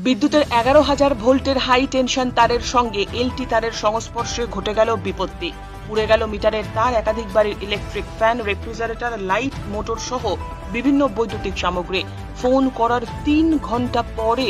বিদ্যুতের 11,000 ভোল্টের high tension তারের সঙ্গে এলটি তারের সংস্পর্শে ঘটে গেল বিপত্তি। পুড়ে গেল মিটারের তার, একাধিক বাড়ির electric fan, refrigerator, light, motor সহ বিভিন্ন বৈদ্যুতিক সামগ্রী। ফোন করার 3 ঘন্টা পরে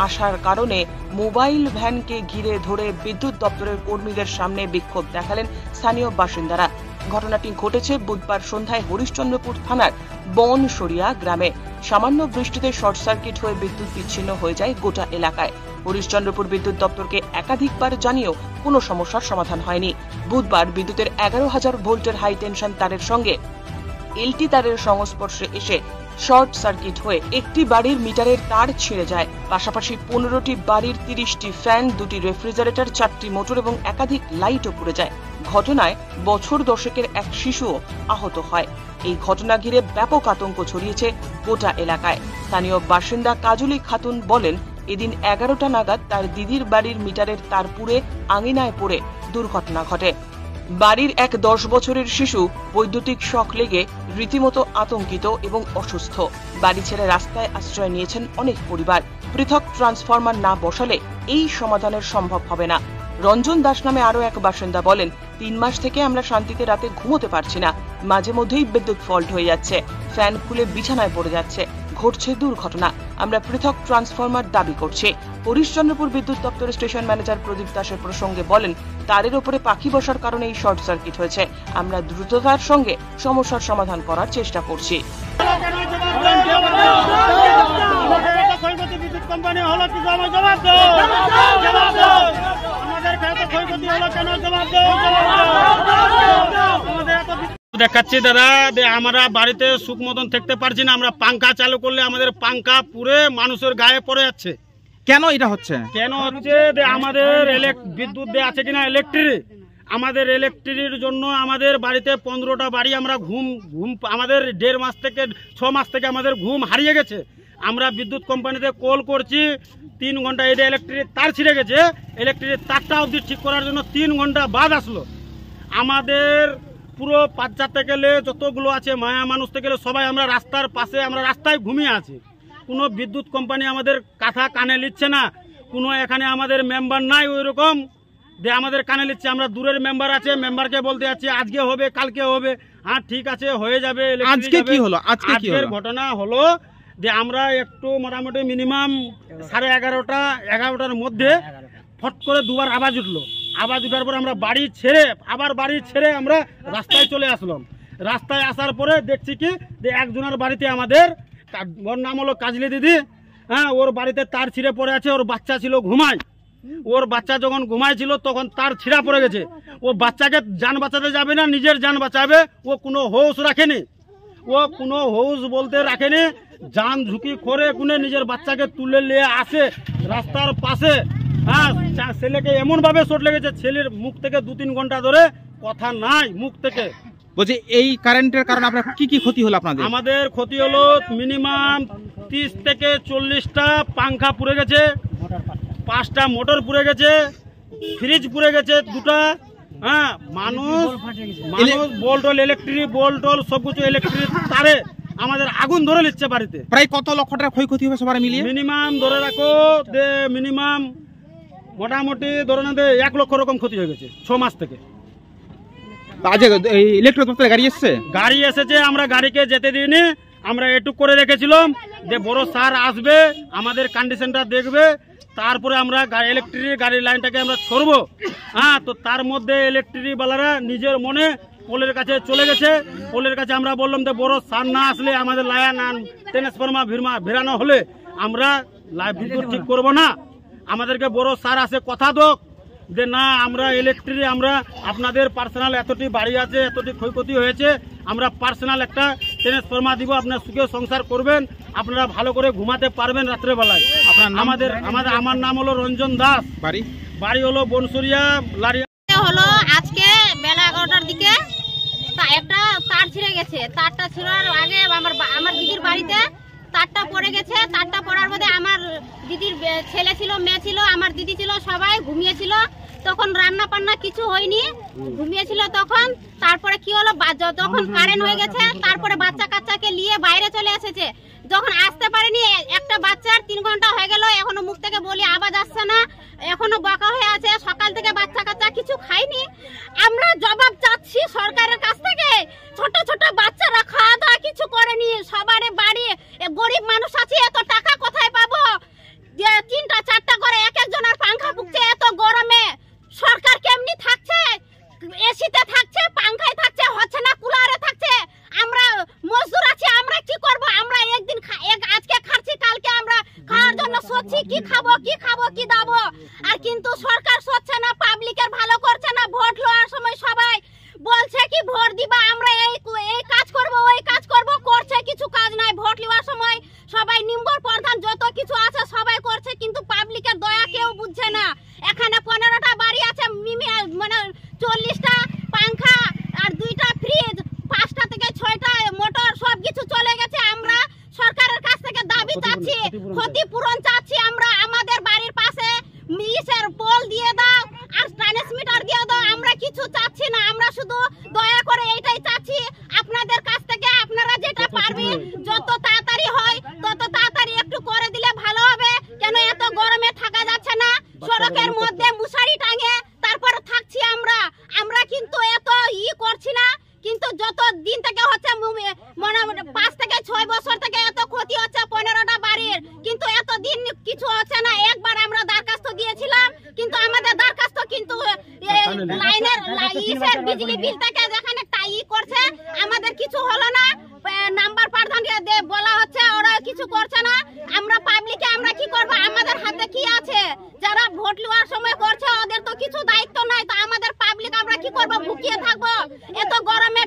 আসার কারণে মোবাইল ভ্যানকে ঘিরে ধরে বিদ্যুৎ দপ্তরের কর্মীদের সামনে বিক্ষোভ দেখালেন স্থানীয় বাসিন্দারা। ঘটনাটি ঘটেছে বুধবার সন্ধ্যায় হরিশ্চন্দ্রপুর থানার বনসরিয়া গ্রামে। সামান্য বৃষ্টিতে শর্ট সার্কিট হয়ে বিদ্যুৎ বিচ্ছিন্ন হয়ে যায় গোটা এলাকায়। হরিশ্চন্দ্রপুর বিদ্যুৎ দপ্তরকে একাধিকবার জানিয়েও কোনো সমস্যার সমাধান হয়নি। বুধবার বিদ্যুতের 11,000 ভোল্টের হাই টেনশন তারের সঙ্গে এলটি তারের সংস্পর্শে এসে শর্ট সার্কিট হয়ে একটি বাড়ির মিটারের তার ছিঁড়ে যায়। পাশাপাশি 15টি বাড়ির 30টি ফ্যান, 2টি রেফ্রিজারেটর, 4টি মোটর এবং একাধিক লাইটও পুড়ে যায়। ঘটনায় বছর 10-এর এক শিশুও আহত হয়। এই ঘটনা ঘিরে ব্যাপক আতঙ্ক ছড়িয়েছে গোটা এলাকায়। স্থানীয় বাসিন্দা কাজলি খাতুন বলেন, এদিন 11টা নাগাদ তার দিদির বাড়ির মিটারের তার পুড়ে আঙিনায় পড়ে দুর্ঘটনা ঘটে। বাড়ির এক 10 বছরের শিশু বৈদ্যুতিক শক লেগে রীতিমতো আতঙ্কিত এবং অসুস্থ। বাড়ি ছেড়ে রাস্তায় আশ্রয় নিয়েছেন অনেক পরিবার। পৃথক ট্রান্সফরমার না বসালে এই সমাধানের সম্ভব হবে না। রঞ্জন দাস নামে আরো এক বাসিন্দা বলেন, 3 মাস থেকে আমরা শান্তিতে রাতে ঘুমোতে পারছি না। মাঝে মধ্যেই বিদ্যুৎ ফল্ট হয়ে যাচ্ছে, ফ্যান খুলে বিছানায় পড়ে যাচ্ছে, ঘটছে দুর্ঘটনা। আমরা পৃথক ট্রান্সফরমার দাবি করছি। হরিশ্চন্দ্রপুর বিদ্যুৎ দপ্তরের স্টেশন ম্যানেজার প্রদীপ দাসের প্রসঙ্গে বলেন, তারের ওপরে পাখি বসার কারণে এই শর্ট সার্কিট হয়েছে। আমরা দ্রুততার সঙ্গে সমস্যার সমাধান করার চেষ্টা করছি। দেখাচ্ছি দাদা, আমরা বাড়িতে সুখ মতন থাকতে পারছি না। আমরা পাঙ্খা চালু করলে আমাদের পাঙ্খা পুরে মানুষের গায়ে পড়ে যাচ্ছে। কেন এটা হচ্ছে? কেন হচ্ছে? আমাদের বিদ্যুৎ দেওয়া আছে কিনা ইলেকট্রিক, আমাদের ইলেকট্রিকের জন্য আমাদের বাড়িতে 15টা বাড়ি আমরা ঘুম আমাদের 1.5 মাস থেকে 6 মাস থেকে আমাদের ঘুম হারিয়ে গেছে। আমরা বিদ্যুৎ কোম্পানিতে কল করছি, 3 ঘন্টা এটা ইলেকট্রিক তার ছিঁড়ে গেছে। ইলেকট্রিক তারটা অবধি ঠিক করার জন্য 3 ঘন্টা বাদ আসলো। আমাদের পুরো বাচ্চাতে গেলে যতগুলো আছে মায়া মানুষ থেকে গেলে সবাই আমরা রাস্তার পাশে, আমরা রাস্তায় ঘুমিয়ে আছি। কোনো বিদ্যুৎ কোম্পানি আমাদের কথা কানে নিচ্ছে না। কোনো এখানে আমাদের মেম্বার নাই ওই রকম যে আমাদের কানে নিচ্ছে। আমরা দূরের মেম্বার আছে, মেম্বারকে বলতে যাচ্ছি আজকে হবে কালকে হবে, হ্যাঁ ঠিক আছে হয়ে যাবে। আজকে কি হলো? আজকের ঘটনা হলো যে আমরা একটু মোটামুটি মিনিমাম 11:30-11টার মধ্যে ফট করে 2বার আওয়াজ উঠলো। আওয়াজ উঠার পরে আমরা বাড়ি ছেড়ে আমরা রাস্তায় চলে আসলাম। রাস্তায় আসার পরে দেখছি কি যে একজনের বাড়িতে আমাদের, ওর নাম হলো কাজলি দিদি, হ্যাঁ, ওর বাড়িতে তার ছিঁড়ে পড়ে আছে। ওর বাচ্চা ছিল ঘুমায়, ওর বাচ্চা যখন ঘুমাইছিল তখন তার ছিঁড়া পড়ে গেছে। ও বাচ্চাকে যান বাঁচাতে যাবে না, নিজের যান বাঁচাবে। ও কোনো হোশ রাখেনি, বলতে রাখেনি। যান ঝুঁকি করে কোনে নিজের বাচ্চাকে তুলে নিয়ে আসে রাস্তার পাশে। হ্যাঁ, ছেলেকে এমন ভাবে চোট লেগেছে, ছেলের মুখ থেকে 2-3 ঘন্টা ধরে কথা নাই মুখ থেকে। বলছি এই কারেন্টের কারণে আপনার কি কি ক্ষতি হলো? আপনাদের? আমাদের ক্ষতি হলো মিনিমাম 30 থেকে 40টা পাংখা পুড়ে গেছে, 5টা মোটর পুড়ে গেছে, ফ্রিজ পুড়ে গেছে 2টা। হ্যাঁ, মানুষ বোল্টল ইলেকট্রিক বোল্টল সবকিছু ইলেকট্রিক তারে আমাদের আগুন ধরে নিচ্ছে বাড়িতে। প্রায় কত লক্ষ টাকা ক্ষয়ক্ষতি হবে সবার মিলিয়ে? মিনিমাম ধরে রাখো যে মিনিমাম মোটামুটি ধরে না 1 লক্ষ রকম ক্ষতি হয়ে গেছে 6 মাস থেকে। ইলেকট্রিক দপ্তরে গাড়ি এসেছে? গাড়ি এসেছে, আমরা গাড়িকে যেতে দিইনি। আমরা এটুক করে রেখেছিলাম যে বড় স্যার আসবে, আমাদের কন্ডিশনটা দেখবে, তারপরে আমরা ইলেকট্রিক গাড়ির লাইনটাকে আমরা ছড়বো। হ্যাঁ, তো তার মধ্যে ইলেকট্রিক বালারা নিজের মনে পোলের কাছে চলে গেছে। পোলের কাছে আমরা বললাম যে বড় স্যার না আসলে আমাদের লাইন ট্রান্সফরমার ভিড়ানো হলে আমরা বিদ্যুৎ ঠিক করবো না। আমাদেরকে বড় স্যার আসে কথা দোক যে না, আমরা ইলেকট্রিক, আমরা আপনাদের পার্সোনাল এতটি বাড়ি আছে, এতটি ক্ষয়ক্ষতি হয়েছে, আমরা পার্সোনাল একটা ট্রান্সফরমার দিব, আপনার সুখে সংসার করবেন, আপনারা ভালো করে ঘুমাতে পারবেন রাত্রেবেলায়। আমার নাম হলো রঞ্জন দাস, বাড়ি হলো বনসরিয়া লারিয়া। হলো আজকে বেলা 11টার দিকে একটা তার ছিঁড়ে গেছে। তারটা ছিঁড়ার আগে আমার দিদির বাড়িতে তারটা পড়ে গেছে। তারটা পড়ার মধ্যে আমার দিদির ছেলে ছিল, মেয়ে ছিল, আমার দিদি ছিল, সবাই ঘুমিয়েছিল। তখন রান্না বান্না কিছু হয়নি, ঘুমিয়েছিল তখন। তারপরে কি হলো, যখন কারেন্ট হয়ে গেছে তারপরে বাচ্চা কাচ্চাকে নিয়ে বাইরে চলে এসেছে। যখন আসতে পারেনি, একটা বাচ্চার 3 ঘন্টা হয়ে গেল, এখনো মুখ থেকে সচ্ছি কি খাবো কি দাবো, আর কিন্তু সরকার সচ্ছে না, পাবলিকের ভালো করছে না। ভোট লওয়ার সময় সবাই বলছে কি ভোট দিবা, আমরা এই কাজ করব ওই কাজ করব, করছে কিছু কাজ নাই। ভোট নেওয়ার সময় সবাই নিম্বর প্রধান যত কিছু আছে সবাই করছে, কিন্তু পাবলিকের দয়া কেউ বুঝছে না। এখানে 15টা বাড়ি আছে, মানে 40টা পাংখা আর 2টা ফ্রিজ, 5টা থেকে 6টা মোটর সব কিছু চলে গেছে। আমরা সরকারের কাছ থেকে দাবি চাচ্ছি, ক্ষতিপূরণ চাচ্ছি। আমরা আমাদের বাড়ির পাশে মিসের পোল দিয়ে দাও আর ট্রান্সমিটার দিয়ে দাও, আমরা কিছু চাচ্ছি না। আমরা শুধু দয়া করে এইটাই চাচ্ছি আপনাদের কাছ থেকে, আপনারা যেটা পারবেন যত তাড়াতাড়ি হয় তত তাড়াতাড়ি একটু করে দিলে ভালো হবে। কেন এত গরমে থাকা যাচ্ছে না, সড়কের মধ্যে মশারি টাঙে তারপরে থাকছি আমরা। আমরা কিন্তু এত করছি না, কিন্তু যত দিন থেকে হচ্ছে মানে 5 থেকে 6 বছর থেকে এত ক্ষতি হচ্ছে 15টা বাড়ির, কিন্তু এত দিন কিছু হচ্ছে না। একবার আমরা দরখাস্ত দিয়েছিলাম, কিন্তু আমাদের দরখাস্ত কিন্তু লাইনের বিজলি বিল থেকে যেখানে করছে আমাদের কিছু হলো না। নাম্বার প্রধান বলা হচ্ছে, ওরা কিছু করছে না। আমরা পাবলিকে আমরা কি করব, আমাদের হাতে কি আছে? যারা ভোট নেওয়ার সময় করছে ওদের তো কিছু দায়িত্ব নাই, তো আমাদের পাবলিক আমরা কি করব, ভুকিয়ে থাকবো? এত গরমে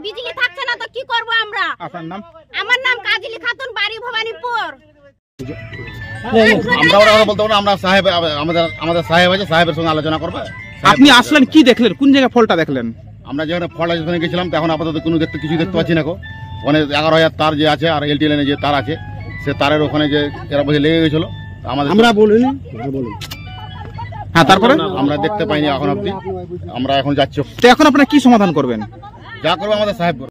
বিজলি থাকছে না তো কি করব আমরা? আপনার নাম? আমার নাম কাজলি খাতুন, বাড়ি ভবানীপুর। আমরা ওরা কথা বলতে পারবো না, আমরা সাহেব আমাদের সাহেব আছে, সাহেবের সঙ্গে আলোচনা করবে। আপনি আসলেন, কি দেখলেন, কোন জায়গায় ফলটা দেখলেন? আমরা যেখানে ফল আছে সেখানে গেছিলাম, তখন আপাতত কোনো কিছু দেখতে পাচ্ছি না। ওখানে 11,000 তার যে আছে আর এলটি লাইনে যে তার আছে, সে তারের ওখানে যে এরা বসে লেগে গেছিল, আমরা বলিনি। হ্যাঁ, তারপরে আমরা দেখতে পাইনি এখন অব্দি। আমরা এখন যাচ্ছি, তো এখন আপনারা কি সমাধান করবেন? যা করবো আমাদের সাহেব করবে।